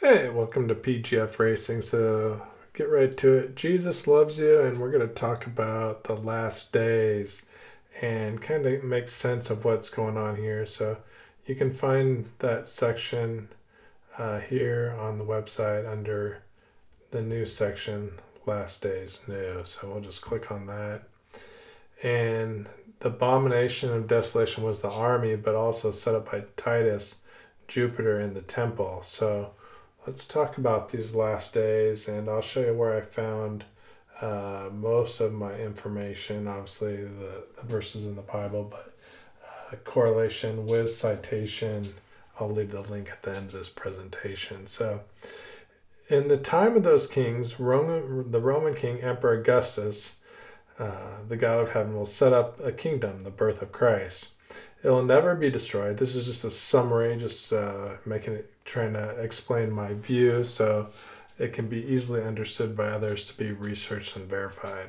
Hey, welcome to PGF Racing. So get right to it. Jesus loves you, and we're going to talk about the last days and kind of make sense of what's going on here. So you can find that section here on the website under the new section, Last Days New. So we'll just click on that. And the abomination of desolation was the army, but also set up by Titus, Jupiter in the temple. So let's talk about these last days, and I'll show you where I found most of my information. Obviously, the verses in the Bible, but correlation with citation. I'll leave the link at the end of this presentation. So, in the time of those kings, the Roman King Emperor Augustus, the God of heaven, will set up a kingdom, the birth of Christ. It will never be destroyed. This is just a summary, just trying to explain my view so it can be easily understood by others to be researched and verified.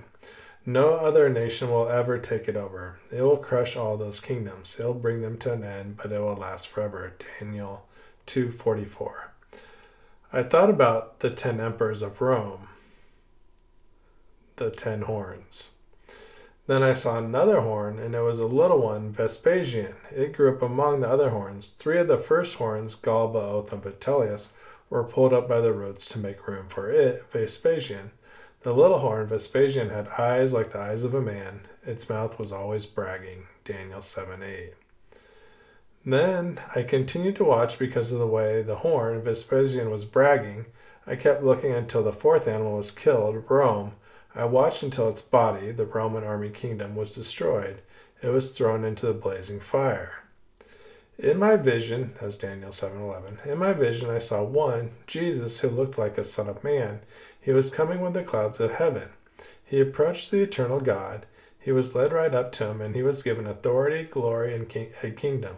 No other nation will ever take it over. It will crush all those kingdoms. It will bring them to an end, but it will last forever. Daniel 2:44. I thought about the 10 emperors of Rome, the 10 horns. Then I saw another horn, and it was a little one, Vespasian. It grew up among the other horns. 3 of the first horns, Galba, Oath, and Vitellius, were pulled up by the roots to make room for it, Vespasian. The little horn, Vespasian, had eyes like the eyes of a man. Its mouth was always bragging. Daniel 7:8. Then I continued to watch because of the way the horn, Vespasian, was bragging. I kept looking until the 4th animal was killed, Rome. I watched until its body, the Roman army kingdom, was destroyed. It was thrown into the blazing fire. In my vision, as Daniel 7:11, in my vision I saw one, Jesus, who looked like a son of man. He was coming with the clouds of heaven. He approached the eternal God. He was led right up to him, and he was given authority, glory, and a kingdom.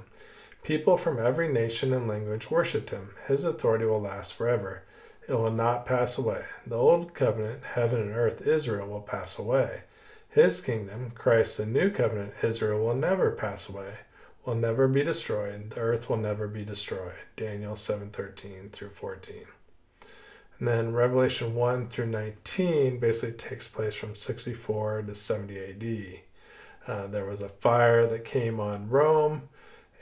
People from every nation and language worshipped him. His authority will last forever. It will not pass away. The old covenant, heaven and earth, Israel, will pass away. His kingdom, Christ, the new covenant, Israel, will never pass away, will never be destroyed. The earth will never be destroyed. Daniel 7:13 through 14. And then Revelation 1 through 19 basically takes place from 64 to 70 AD. There was a fire that came on Rome,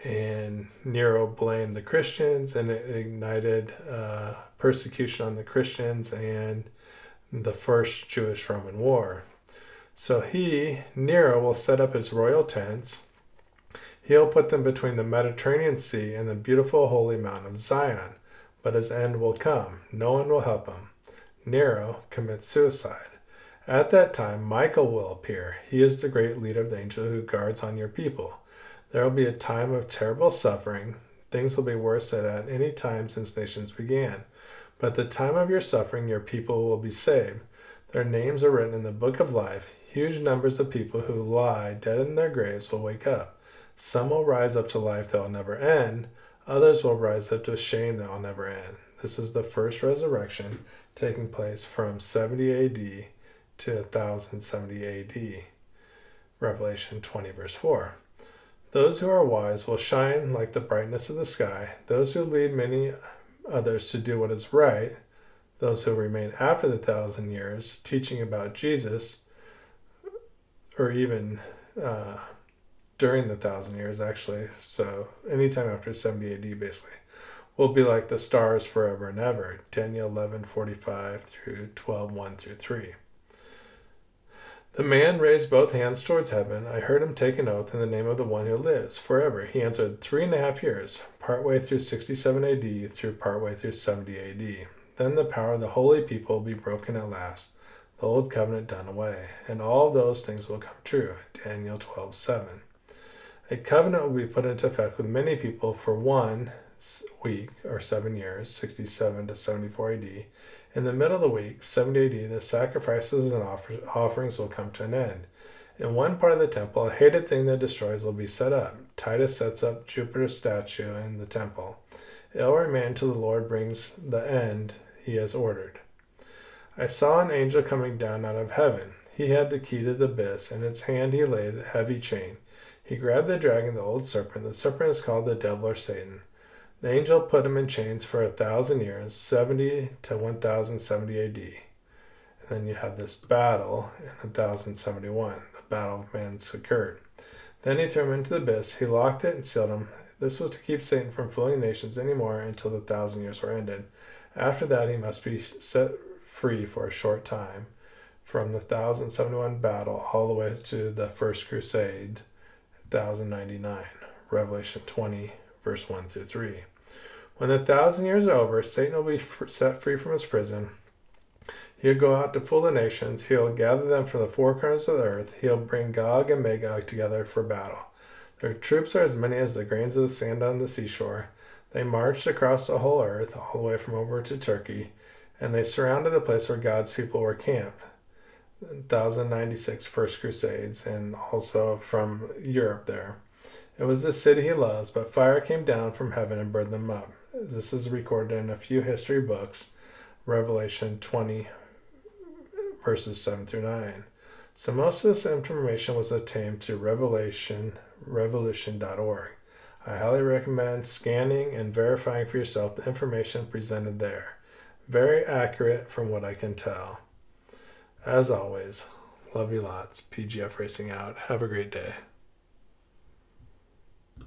and Nero blamed the Christians, and it ignited persecution on the Christians and the first Jewish-Roman War. So Nero, will set up his royal tents. He'll put them between the Mediterranean Sea and the beautiful holy Mount of Zion, but his end will come. No one will help him. Nero commits suicide. At that time, Michael will appear. He is the great leader of the angel who guards on your people. There will be a time of terrible suffering. Things will be worse than at any time since nations began. But at the time of your suffering, your people will be saved. Their names are written in the book of life. Huge numbers of people who lie dead in their graves will wake up. Some will rise up to life that will never end. Others will rise up to shame that will never end. This is the first resurrection, taking place from 70 AD to 1070 AD. Revelation 20 verse 4. Those who are wise will shine like the brightness of the sky. Those who lead many others to do what is right, those who remain after the 1,000 years, teaching about Jesus, or even during the 1,000 years, actually, so anytime after 70 AD, basically, will be like the stars forever and ever. Daniel 11:45 through 12:1 through 3. The man raised both hands towards heaven. I heard him take an oath in the name of the one who lives forever. He answered 3.5 years, partway through 67 AD through partway through 70 AD. Then the power of the holy people will be broken at last, the old covenant done away, and all those things will come true. Daniel 12:7. A covenant will be put into effect with many people for 1 week, or 7 years, 67 to 74 AD. In the middle of the week, 70 AD, the sacrifices and offerings will come to an end. In one part of the temple, a hated thing that destroys will be set up. Titus sets up Jupiter's statue in the temple. It will remain until the Lord brings the end he has ordered. I saw an angel coming down out of heaven. He had the key to the abyss. In its hand he laid a heavy chain. He grabbed the dragon, the old serpent. The serpent is called the devil or Satan. The angel put him in chains for 1,000 years, 70 to 1070 AD. And then you have this battle in 1071. The Battle of Mans occurred. Then he threw him into the abyss. He locked it and sealed him. This was to keep Satan from fooling nations anymore until the 1,000 years were ended. After that, he must be set free for a short time, from the 1071 battle all the way to the First Crusade, 1099. Revelation 20, verse 1 through 3. When the 1,000 years are over, Satan will be set free from his prison. He'll go out to fool the nations. He'll gather them from the four corners of the earth. He'll bring Gog and Magog together for battle. Their troops are as many as the grains of the sand on the seashore. They marched across the whole earth, all the way from over to Turkey, and they surrounded the place where God's people were camped. 1096 First Crusades, and also from Europe there. It was the city he loves, but fire came down from heaven and burned them up. This is recorded in a few history books, Revelation 20, verses 7 through 9. So most of this information was obtained through revolution.org. I highly recommend scanning and verifying for yourself the information presented there. Very accurate from what I can tell. As always, love you lots. PGF Racing out. Have a great day.